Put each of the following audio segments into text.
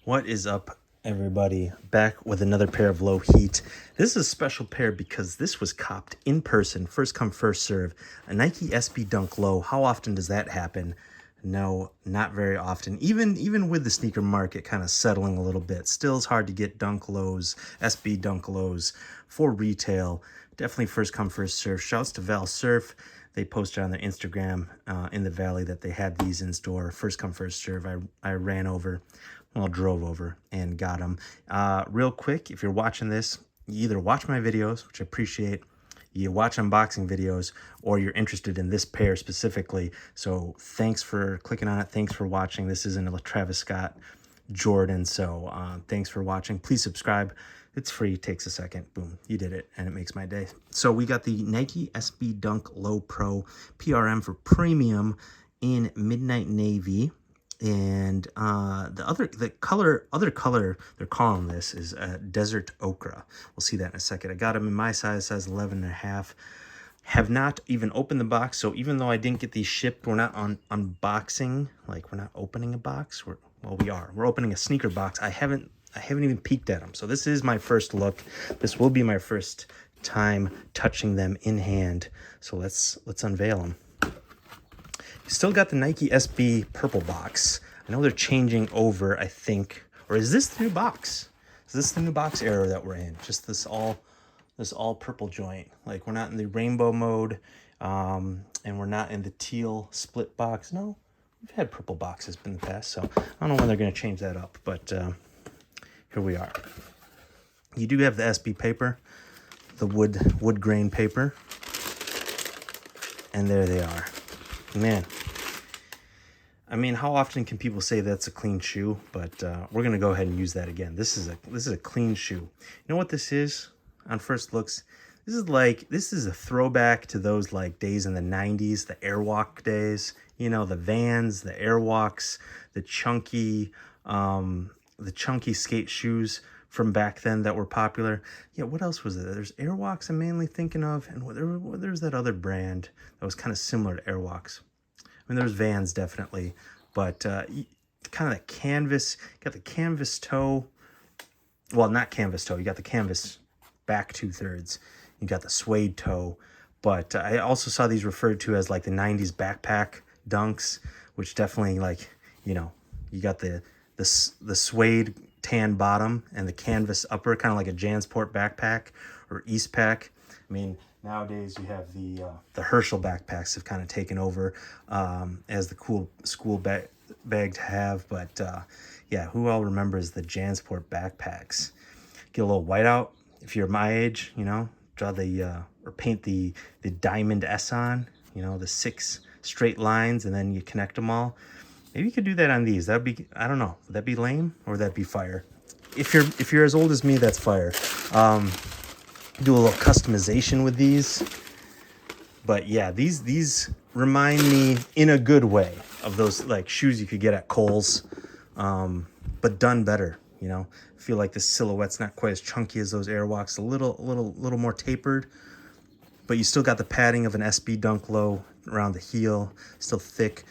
What is up, everybody? Back with another pair of Lowheat. This is a special pair because this was copped in person, first come, first serve. A Nike SB Dunk Low. How often does that happen? No, not very often. Even with the sneaker market kind of settling a little bit, still it's hard to get Dunk Lows, SB Dunk Lows for retail. Definitely first come, first serve. Shouts to Val Surf. They posted on their Instagram in the Valley that they had these in store. First come, first serve. I ran over. Well, drove over and got them. Real quick, if you're watching this, you either watch my videos, which I appreciate, you watch unboxing videos, or you're interested in this pair specifically. So thanks for clicking on it. Thanks for watching. This isn't a Travis Scott Jordan, so thanks for watching. Please subscribe. It's free. It takes a second. Boom, you did it, and it makes my day. So we got the Nike SB Dunk Low Pro PRM for premium in midnight navy. And the other color they're calling this is desert ochre. We'll see that in a second. I got them in my size 11.5. Have not even opened the box, so even though I didn't get these shipped, we're not unboxing. Like, we're not opening a box. We are. We're opening a sneaker box. I haven't even peeked at them, so this is my first look. This will be my first time touching them in hand. So let's unveil them. Still got the Nike SB purple box. I know they're changing over, I think. Or is this the new box? Is this the new box era that we're in? Just this all purple joint. Like, we're not in the rainbow mode, and we're not in the teal split box. No, we've had purple boxes in the past, so I don't know when they're going to change that up. But here we are. You do have the SB paper, the wood grain paper, and there they are. Man, I mean, how often can people say that's a clean shoe? But we're gonna go ahead and use that again. This is a clean shoe. You know what this is? On first looks, this is a throwback to those like days in the 90s, the Airwalk days. You know, the Vans, the Airwalks, the chunky skate shoes from back then that were popular. Yeah, what else was there? There's Airwalks I'm mainly thinking of, and there's that other brand that was kind of similar to Airwalks. I mean, there's Vans definitely, but kind of the canvas, got the canvas toe. Well, not canvas toe. You got the canvas back 2/3. You got the suede toe, but I also saw these referred to as like the 90s backpack dunks, which definitely, like, you know, you got the suede tan bottom and the canvas upper, kind of like a Jansport backpack or Eastpak. I mean, nowadays you have the Herschel backpacks have kind of taken over as the cool school bag to have. But yeah, who all remembers the Jansport backpacks? Get a little whiteout if you're my age, you know, draw or paint the diamond S on, you know, the 6 straight lines, and then you connect them all. Maybe you could do that on these. That'd be, I don't know, would that be lame or would that be fire? If you're as old as me, that's fire. Do a little customization with these. But yeah, these remind me in a good way of those like shoes you could get at Kohl's, but done better. You know, I feel like the silhouette's not quite as chunky as those Airwalks. A little more tapered, but you still got the padding of an SB Dunk Low around the heel. Still thick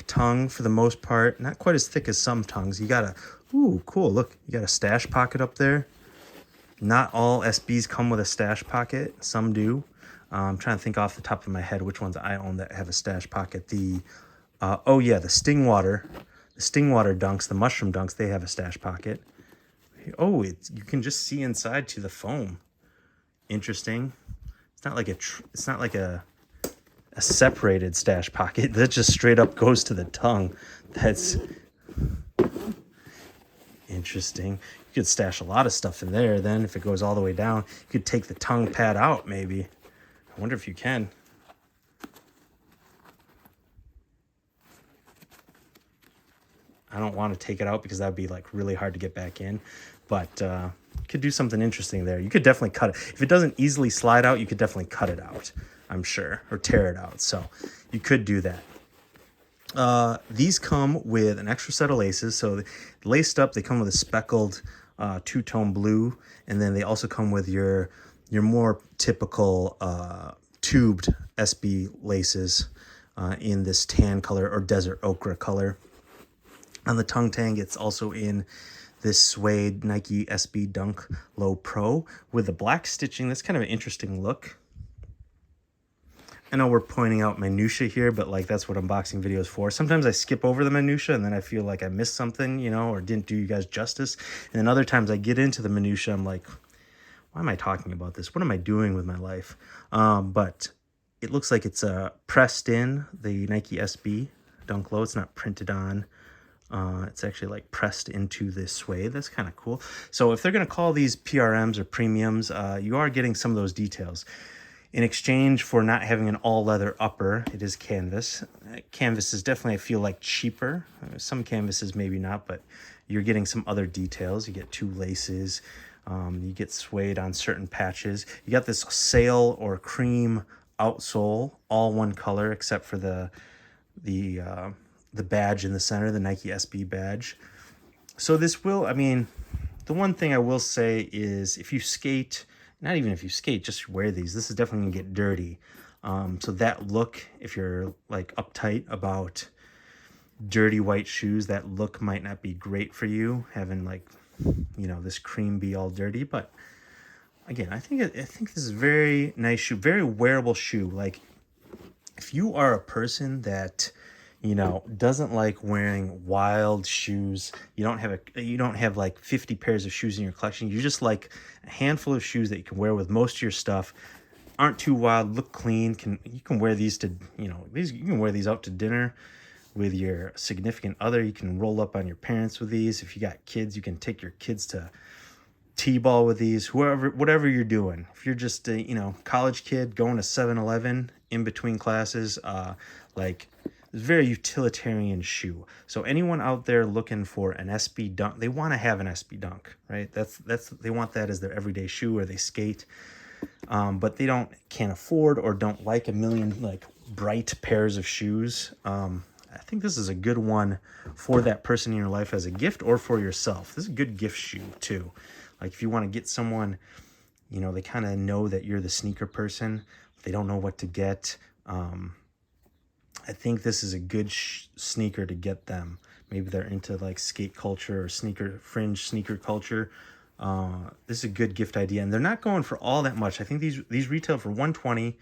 tongue for the most part. Not quite as thick as some tongues. You got ooh, cool. Look, you got a stash pocket up there. Not all SBs come with a stash pocket. Some do. I'm trying to think off the top of my head which ones I own that have a stash pocket. Oh yeah, the Stingwater dunks, the mushroom dunks, they have a stash pocket. Oh, you can just see inside to the foam. Interesting. It's not like a separated stash pocket that just straight up goes to the tongue. That's interesting. You could stash a lot of stuff in there then if it goes all the way down. You could take the tongue pad out maybe. I wonder if you can. I don't want to take it out because that would be like really hard to get back in, but you could do something interesting there. You could definitely cut it. If it doesn't easily slide out, you could definitely cut it out, I'm sure, or tear it out. So you could do that. These come with an extra set of laces. So laced up, they come with a speckled two-tone blue, and then they also come with your more typical tubed SB laces in this tan color or desert ochre color. On the tongue tang, it's also in this suede Nike SB Dunk Low Pro with the black stitching. That's kind of an interesting look. I know we're pointing out minutia here, but like that's what unboxing video is for. Sometimes I skip over the minutia and then I feel like I missed something, you know, or didn't do you guys justice. And then other times I get into the minutia, I'm like, why am I talking about this? What am I doing with my life? But it looks like it's pressed in, the Nike SB Dunk Low. It's not printed on. It's actually like pressed into this suede. That's kind of cool. So if they're going to call these PRMs or premiums, you are getting some of those details. In exchange for not having an all-leather upper, it is canvas. Canvas is definitely, I feel like, cheaper. Some canvases maybe not, but you're getting some other details. You get 2 laces. You get suede on certain patches. You got this sail or cream outsole, all one color except for the badge in the center, the Nike SB badge. So this will, I mean, the one thing I will say is if you skate, not even if you skate, just wear these. This is definitely gonna get dirty. So that look, if you're like uptight about dirty white shoes, that look might not be great for you, having like, you know, this cream be all dirty. But again, I think this is a very nice shoe, very wearable shoe. Like if you are a person that, you know, doesn't like wearing wild shoes, you don't have like 50 pairs of shoes in your collection, you just like a handful of shoes that you can wear with most of your stuff, aren't too wild, look clean, you can wear these to, you know, you can wear these out to dinner with your significant other. You can roll up on your parents with these. If you got kids, you can take your kids to t-ball with these. Whatever you're doing, if you're just a, you know, college kid going to 7-Eleven in between classes, like it's a very utilitarian shoe. So anyone out there looking for an SB Dunk, they want to have an SB Dunk, right? That's they want that as their everyday shoe, or they skate, but they can't afford or don't like a million like bright pairs of shoes. I think this is a good one for that person in your life as a gift, or for yourself. This is a good gift shoe too. Like if you want to get someone, you know, they kind of know that you're the sneaker person, they don't know what to get. I think this is a good sneaker to get them. Maybe they're into like skate culture or fringe sneaker culture. This is a good gift idea, and they're not going for all that much. I think these retail for $120.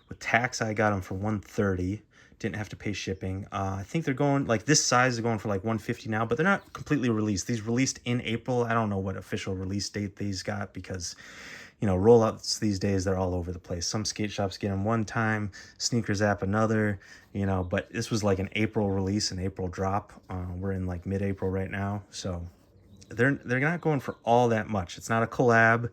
With tax, I got them for $130. Didn't have to pay shipping. I think they're going, like this size is going for like $150 now, but they're not completely released. These released in April. I don't know what official release date these got, because, you know, rollouts these days, they're all over the place. Some skate shops get them one time, Sneakers app another, you know, but this was like an April release, an April drop. We're in like mid-April right now, so they're not going for all that much. It's not a collab.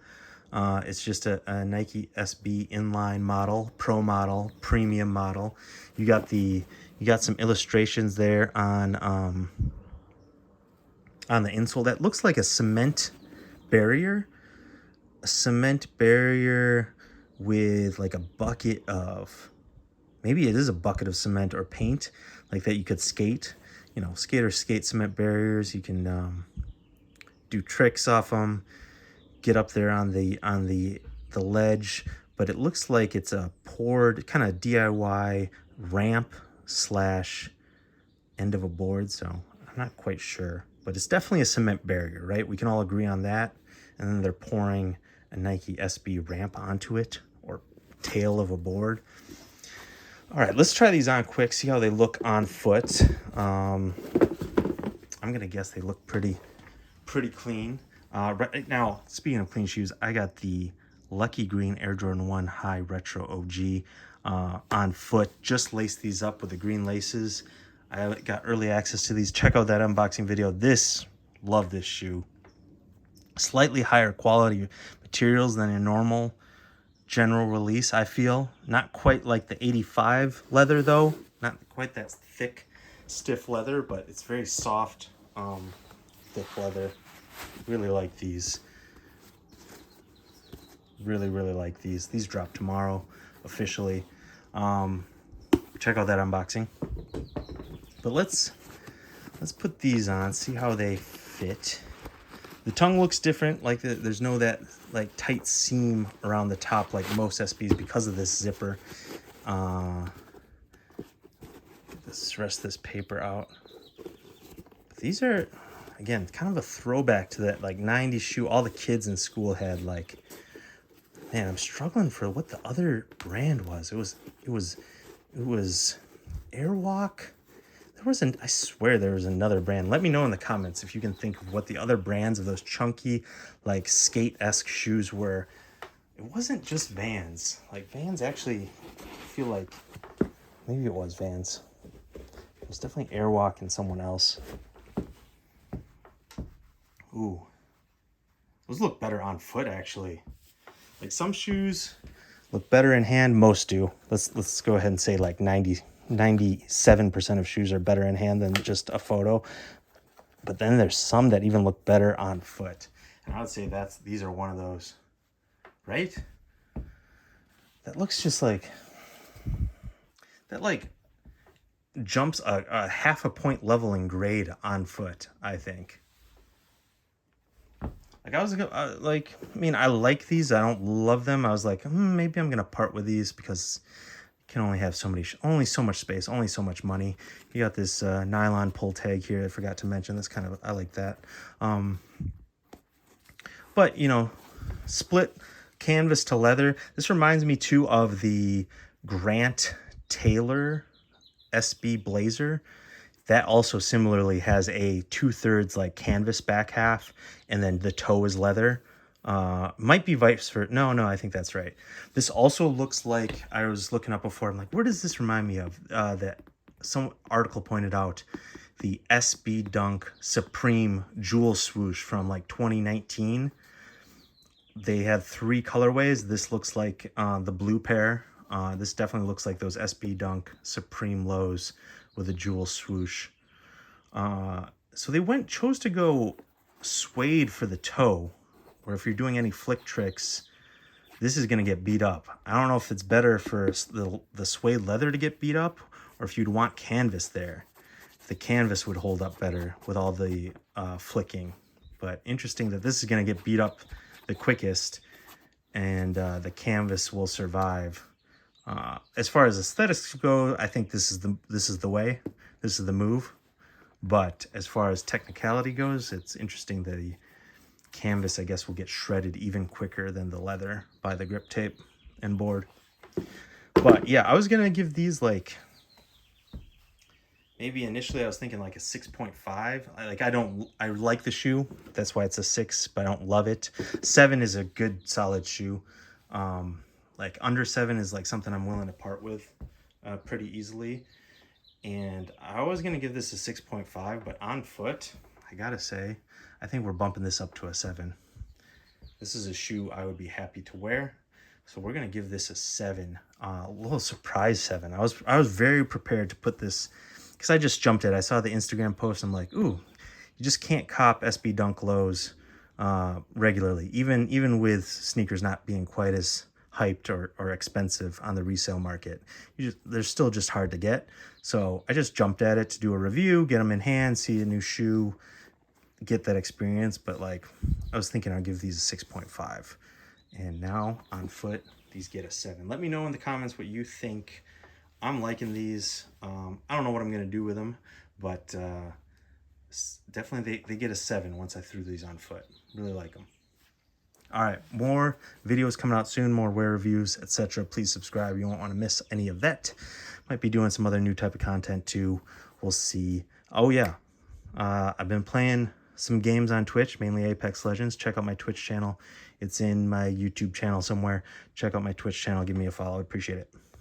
It's just a Nike SB inline model, pro model, premium model. You got some illustrations there on the insole that looks like a cement barrier. A cement barrier with like a bucket of, maybe it is a bucket of cement or paint, like that you could skate. You know, skaters skate cement barriers. You can do tricks off them, get up there on the ledge, but it looks like it's a poured kind of DIY ramp / end of a board, so I'm not quite sure, but it's definitely a cement barrier, right? We can all agree on that. And then they're pouring a Nike SB ramp onto it, or tail of a board. All right, let's try these on quick, see how they look on foot. I'm gonna guess they look pretty clean. Right now, speaking of clean shoes, I got the Lucky Green Air Jordan 1 High Retro OG on foot. Just laced these up with the green laces. I got early access to these. Check out that unboxing video. Love this shoe. Slightly higher quality materials than a normal general release, I feel. Not quite like the 85 leather though. Not quite that thick, stiff leather, but it's very soft, thick leather. Really like these. Really like these. These drop tomorrow officially. Check out that unboxing. But let's put these on, see how they fit. The tongue looks different. Like there's no that like tight seam around the top like most SBs because of this zipper. Get this rest of this paper out. These are, again, kind of a throwback to that like 90s shoe all the kids in school had. Like, man, I'm struggling for what the other brand was. It was Airwalk. I swear there was another brand. Let me know in the comments if you can think of what the other brands of those chunky, like skate-esque shoes were. It wasn't just Vans. Like Vans actually, I feel like maybe it was Vans. It was definitely Airwalk and someone else. Ooh, those look better on foot actually. Like some shoes look better in hand. Most do. Let's go ahead and say like 97% of shoes are better in hand than just a photo. But then there's some that even look better on foot. And I would say these are one of those, right? That looks just like, that like jumps a half a point level in grade on foot, I think. Like I was like, I mean, I like these. I don't love them. I was like, maybe I'm gonna part with these because you can only have only so much space, only so much money. You got this nylon pull tag here. I forgot to mention. That's kind of, I like that. But you know, split canvas to leather. This reminds me too of the Grant Taylor SB Blazer. That also similarly has a 2/3 like canvas back half, and then the toe is leather. Might be vice versa. No, I think that's right. This also looks like, I was looking up before, I'm like, where does this remind me of? That some article pointed out the SB Dunk Supreme Jewel Swoosh from like 2019. They had 3 colorways. This looks like the blue pair. This definitely looks like those SB Dunk Supreme lows with a jewel swoosh. So they chose to go suede for the toe, or if you're doing any flick tricks, this is going to get beat up. I don't know if it's better for the suede leather to get beat up, or if you'd want canvas there. If the canvas would hold up better with all the flicking. But interesting that this is going to get beat up the quickest, and the canvas will survive. As far as aesthetics go, I think this is the way. This is the move. But as far as technicality goes, it's interesting that the canvas, I guess, will get shredded even quicker than the leather by the grip tape and board. But yeah, I was gonna give these like, maybe initially I was thinking like a 6.5. I like the shoe. That's why it's a 6, but I don't love it. 7 is a good solid shoe. Like under 7 is like something I'm willing to part with pretty easily. And I was going to give this a 6.5, but on foot, I got to say, I think we're bumping this up to a 7. This is a shoe I would be happy to wear. So we're going to give this a 7, a little surprise 7. I was very prepared to put this, because I just jumped it. I saw the Instagram post. I'm like, ooh, you just can't cop SB Dunk lows regularly, even with sneakers not being quite as hyped or expensive on the resale market. They're still just hard to get. So I just jumped at it to do a review, get them in hand, see a new shoe, get that experience. But like, I was thinking I'd give these a 6.5. And now on foot, these get a 7. Let me know in the comments what you think. I'm liking these. I don't know what I'm going to do with them, but definitely they get a 7 once I threw these on foot. Really like them. All right, more videos coming out soon, more wear reviews, etc. Please subscribe. You won't want to miss any of that. Might be doing some other new type of content too. We'll see. Oh yeah, I've been playing some games on Twitch, mainly Apex Legends. Check out my Twitch channel. It's in my YouTube channel somewhere. Check out my Twitch channel. Give me a follow. I appreciate it.